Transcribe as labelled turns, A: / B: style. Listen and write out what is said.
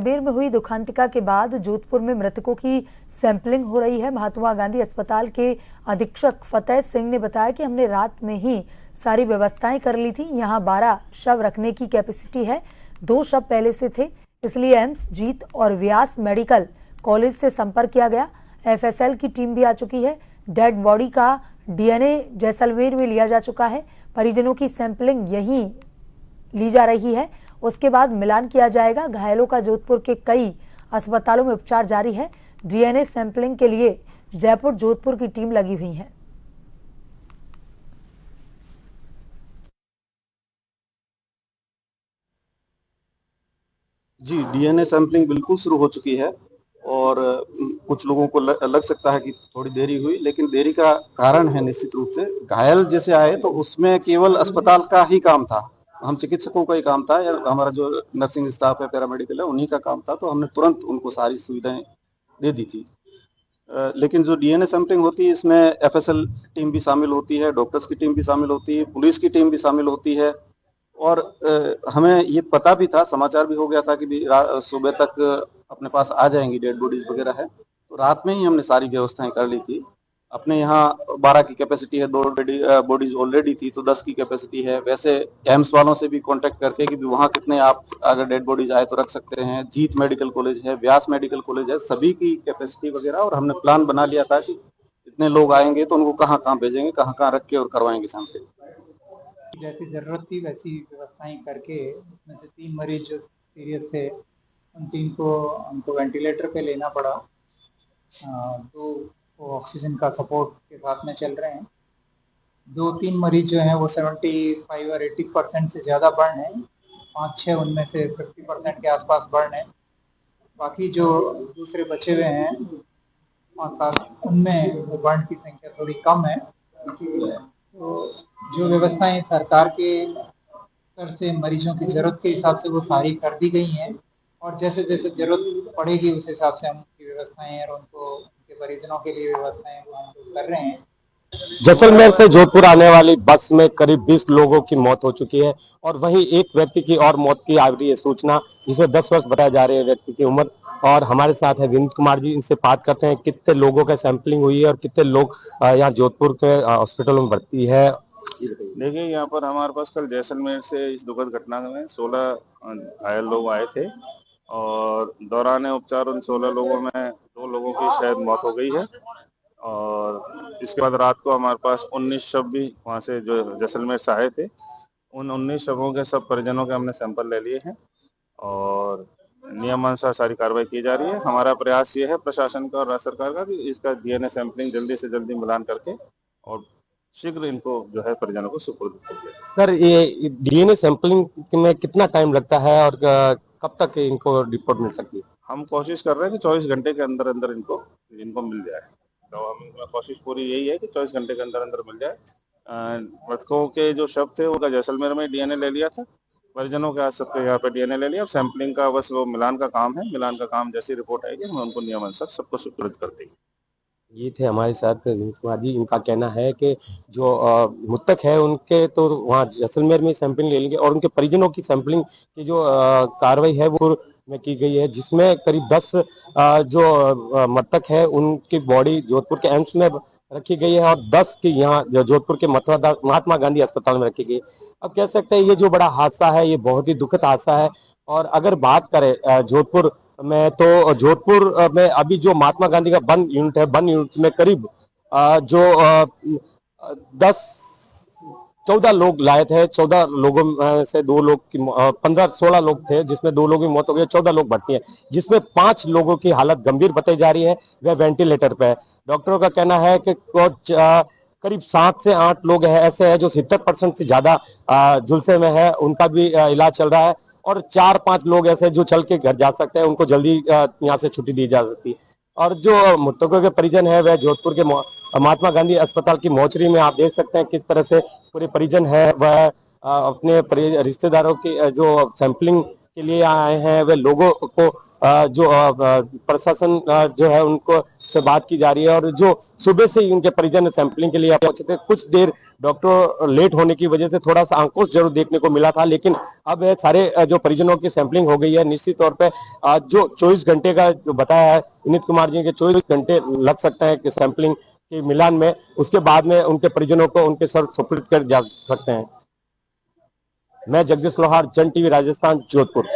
A: मुठभेड़ में हुई दुखांतिका के बाद जोधपुर में मृतकों की सैंपलिंग हो रही है। महात्मा गांधी अस्पताल के अधीक्षक फतेह सिंह ने बताया कि हमने रात में ही सारी व्यवस्थाएं कर ली थी। यहां 12 शव रखने की कैपेसिटी है। 2 शव पहले से थे, इसलिए एम्स, जीत और व्यास मेडिकल कॉलेज से संपर्क किया गया। एफएसएल की टीम भी आ चुकी है। डेड बॉडी का डीएनए जैसलमेर में लिया जा चुका है। परिजनों की सैंपलिंग यहीं ली जा रही है, उसके बाद मिलान किया जाएगा। घायलों का जोधपुर के कई अस्पतालों में उपचार जारी है। डीएनए सैंपलिंग के लिए जयपुर, जोधपुर की टीम लगी हुई है।
B: जी, डीएनए सैंपलिंग बिल्कुल शुरू हो चुकी है और कुछ लोगों को लग सकता है कि थोड़ी देरी हुई, लेकिन देरी का कारण है निश्चित रूप से घायल जैसे आए तो उसमें केवल अस्पताल का ही काम था। हम चिकित्सकों का ही काम था या हमारा जो नर्सिंग स्टाफ है, पैरामेडिकल है, उन्हीं का काम था, तो हमने तुरंत उनको सारी सुविधाएं दे दी थी। लेकिन जो डीएनए सैंपलिंग होती है इसमें एफएसएल टीम भी शामिल होती है, डॉक्टर्स की टीम भी शामिल होती है, पुलिस की टीम भी शामिल होती है और हमें ये पता भी था, समाचार भी हो गया था कि सुबह तक अपने पास आ जाएंगी डेड बॉडीज वगैरह है, तो रात में ही हमने सारी व्यवस्थाएं कर ली थी। अपने यहाँ 12 की कैपेसिटी है, 2 बॉडीज ऑलरेडी थी तो 10 की कैपेसिटी है। वैसे एम्स वालों से भी कांटेक्ट करके कि वहाँ कितने आप अगर डेड बॉडीज आए तो रख सकते हैं। जीत मेडिकल कॉलेज है, व्यास मेडिकल कॉलेज है, सभी की कैपेसिटी वगैरह, और हमने प्लान बना लिया था कि इतने लोग आएंगे तो उनको कहाँ कहाँ भेजेंगे, कहाँ कहाँ रख के और करवाएंगे सैंपलिंग।
C: जैसी ज़रूरत थी वैसी व्यवस्थाएं करके उसमें से 3 मरीज जो सीरियस थे उन 3 को हमको वेंटिलेटर पे लेना पड़ा। तो वो ऑक्सीजन का सपोर्ट के साथ में चल रहे हैं। 2-3 मरीज जो हैं वो 75 और 80% से ज़्यादा बर्न है। 5-6 उनमें से 50% के आसपास बर्न है। बाकी जो दूसरे बचे हुए हैं 5-7 उनमें बर्न की संख्या थोड़ी कम है। तो जो व्यवस्थाएं सरकार के स्तर से मरीजों की ज़रूरत के हिसाब से वो सारी कर दी गई हैं और जैसे जैसे ज़रूरत पड़ेगी उस हिसाब से हम उनकी व्यवस्थाएं और उनको उनके परिजनों के लिए व्यवस्थाएं वो हम लोग कर रहे हैं।
D: जैसलमेर से जोधपुर आने वाली बस में करीब 20 लोगों की मौत हो चुकी है और वहीं एक व्यक्ति की और मौत की आ रही है सूचना, जिसमें 10 वर्ष बताया जा रहे हैं व्यक्ति की उम्र। और हमारे साथ है विनीत कुमार जी, इनसे बात करते हैं कितने लोगों का सैंपलिंग हुई है और कितने लोग यहाँ जोधपुर के हॉस्पिटलों में भर्ती है।
B: देखिए, यहाँ पर हमारे पास कल जैसलमेर से इस दुखद घटना में 16 घायल लोग आए थे और दौरान उपचार उन 16 लोगों में 2 लोगों की शायद मौत हो गई है और इसके बाद रात को हमारे पास 19 शव भी वहाँ से जो जैसलमेर से आए थे, उन 19 शवों के सब परिजनों के हमने सैंपल ले लिए हैं और नियमानुसार सारी कार्रवाई की जा रही है। हमारा प्रयास ये है प्रशासन का और राज्य सरकार का कि इसका डीएनए सैंपलिंग जल्दी से जल्दी मिलान करके और शीघ्र इनको जो है परिजनों को सुपुर्द कर दिया।
D: सर, ये डीएनए सैंपलिंग में कितना टाइम लगता है और कब तक इनको रिपोर्ट मिल सकती है?
B: हम कोशिश कर रहे हैं कि 24 घंटे के अंदर अंदर इनको मिल जाए। तो हम कोशिश पूरी यही है कि 24 घंटे के अंदर अंदर मिल जाए। मृतकों के जो शव थे उनका जैसलमेर में डीएनए ले लिया था, परिजनों के आज सबके यहाँ पे डीएनए ले लिया। अब सैंपलिंग का बस वो मिलान का काम है। मिलान का काम जैसी रिपोर्ट आएगी हम उनको नियमानुसार सबको सुपुर्द कर देंगे।
D: ये थे हमारे साथ विनीत कुमार जी। इनका कहना है कि जो मृतक है उनके तो वहाँ जैसलमेर में सैंपलिंग ले लेंगे और उनके परिजनों की सैंपलिंग की जो कार्रवाई है वो में की गई है, जिसमें करीब 10 जो मृतक है उनकी बॉडी जोधपुर के एम्स में रखी गई है और 10 की यहाँ जोधपुर के महात्मा गांधी अस्पताल में रखी गई। अब कह सकते हैं ये जो बड़ा हादसा है ये बहुत ही दुखद हादसा है। और अगर बात करें जोधपुर में, तो जोधपुर में अभी जो महात्मा गांधी का वन यूनिट है, वन यूनिट में करीब जो 10-14 लोग लाए थे। 14 लोगों में से 2 लोग की 15-16 लोग थे, जिसमें 2 लोगों की मौत हो गई, 14 लोग भर्ती हैं, जिसमें 5 लोगों की हालत गंभीर बताई जा रही है, वह वेंटिलेटर पे है। डॉक्टरों का कहना है कि कुछ करीब 7 से 8 लोग ऐसे हैं जो 70% से ज्यादा झुलसे में है, उनका भी इलाज चल रहा है और 4-5 लोग ऐसे जो चल के घर जा सकते हैं, उनको जल्दी यहाँ से छुट्टी दी जा सकती है। और जो मृतकों के परिजन है वह जोधपुर के महात्मा गांधी अस्पताल की मोर्चरी में आप देख सकते हैं किस तरह से पूरे परिजन है वह अपने रिश्तेदारों की जो सैंपलिंग के लिए आए हैं, वे लोगों को जो प्रशासन जो है उनको से बात की जा रही है। और जो सुबह से ही उनके परिजन सैंपलिंग के लिए पहुंचे थे, कुछ देर डॉक्टर लेट होने की वजह से थोड़ा सा अंकुश जरूर देखने को मिला था, लेकिन अब सारे जो परिजनों की सैंपलिंग हो गई है। निश्चित तौर पे जो 24 घंटे का जो बताया है विनीत कुमार जी के 24 घंटे लग सकते हैं कि सैंपलिंग के मिलान में, उसके बाद में उनके परिजनों को उनके सर सुपुर्द कर जा सकते हैं। मैं जगदीश लोहार, जन टीवी राजस्थान, जोधपुर।